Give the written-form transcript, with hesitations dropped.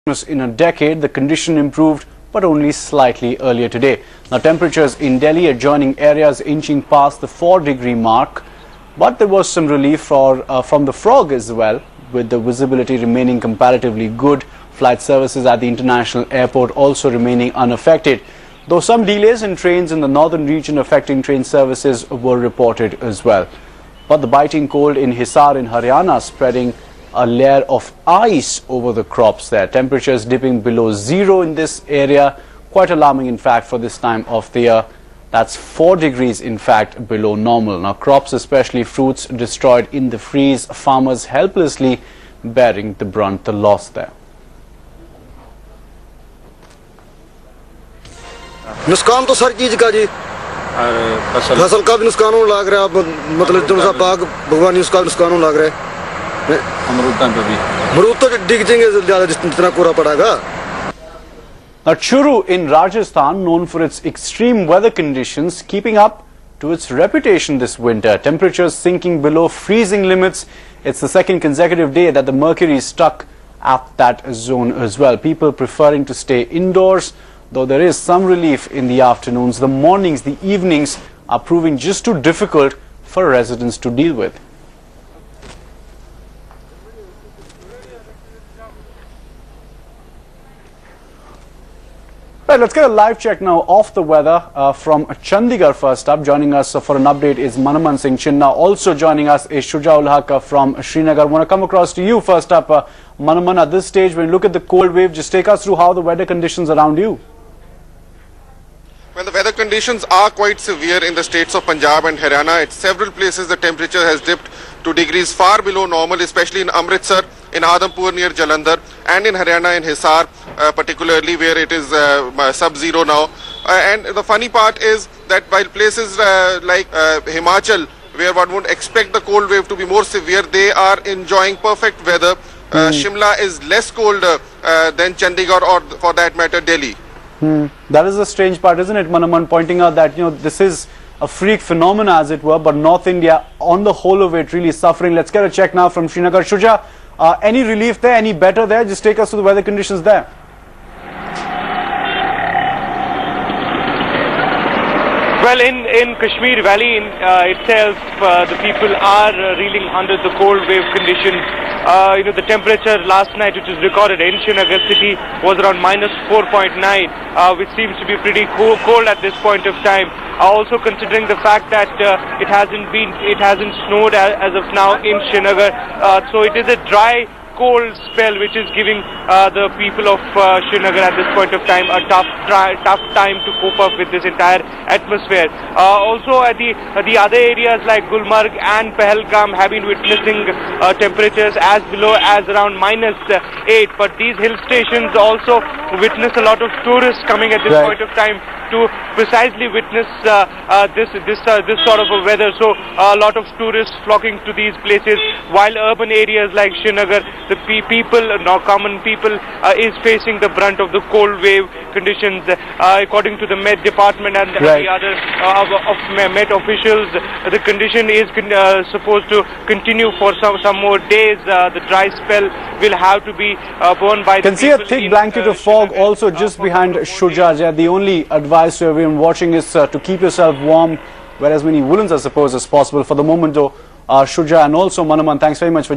In a decade, the condition improved, but only slightly earlier today. Now, temperatures in Delhi adjoining areas inching past the 4-degree mark, but there was some relief from the fog as well, with the visibility remaining comparatively good. Flight services at the international airport also remaining unaffected, though some delays in trains in the northern region affecting train services were reported as well. But the biting cold in Hisar in Haryana spreading a layer of ice over the crops there. Temperatures dipping below zero in this area, quite alarming in fact for this time of the year. That's 4 degrees in fact below normal. Now, crops, especially fruits, destroyed in the freeze, farmers helplessly bearing the brunt, the loss there. नुकसान तो हर चीज का जी, फसल का भी नुकसान होने लग रहा है, मतलब जो सा बाग भगवानी उसका नुकसान होने लग रहा है। अमरूद तो डिग जाएंगे ज्यादा जितना कोहरा पड़ेगा। Now, Churu in Rajasthan, known for its extreme weather conditions, keeping up to its reputation this winter. Temperatures sinking below freezing limits. It's the second consecutive day that the mercury is stuck at that zone as well. People preferring to stay indoors, though there is some relief in the afternoons. The mornings, the evenings are proving just too difficult for residents to deal with. Right, let's get a live check now of the weather from Chandigarh first up. Joining us for an update is Manaman Singh Chinna. Also joining us is Shujaul Haq from Srinagar. I want to come across to you first up, Manaman. At this stage, when you look at the cold wave, just take us through how the weather conditions around you. Well, the weather conditions are quite severe in the states of Punjab and Haryana. At several places, the temperature has dipped to degrees far below normal, especially in Amritsar, in Adhampur near Jalandhar, and in Haryana in Hisar, particularly where it is sub-zero now. And the funny part is that while places like Himachal, where one would expect the cold wave to be more severe, they are enjoying perfect weather. Shimla is less cold than Chandigarh, or for that matter, Delhi. That is the strange part, isn't it, Manaman, pointing out that, this is a freak phenomena, as it were, but North India, on the whole of it, really suffering. Let's get a check now from Srinagar. Shuja, any relief there, any better there? Just take us through the weather conditions there. Well, in Kashmir Valley itself, the people are reeling under the cold wave conditions. The temperature last night, which was recorded in Srinagar city, was around -4.9, which seems to be pretty cold at this point of time. Also considering the fact that it hasn't snowed as of now in Srinagar, so it is a dry, cold spell which is giving the people of Srinagar at this point of time a tough time to cope up with this entire atmosphere. Also at the other areas like Gulmarg and Pahalgam have been witnessing temperatures as below as around -8, but these hill stations also witness a lot of tourists coming at this point of time to precisely witness this sort of a weather. So a lot of tourists flocking to these places, while urban areas like Srinagar, the common people is facing the brunt of the cold wave conditions. According to the Met Department and the other Met officials, the condition is supposed to continue for some more days. The dry spell will have to be borne by the people. Can see a thick blanket of fog also just behind Shuja. The only advice to everyone watching is to keep yourself warm, wear as many woolens, I suppose, as possible. For the moment, though, Shuja and also Manaman, thanks very much for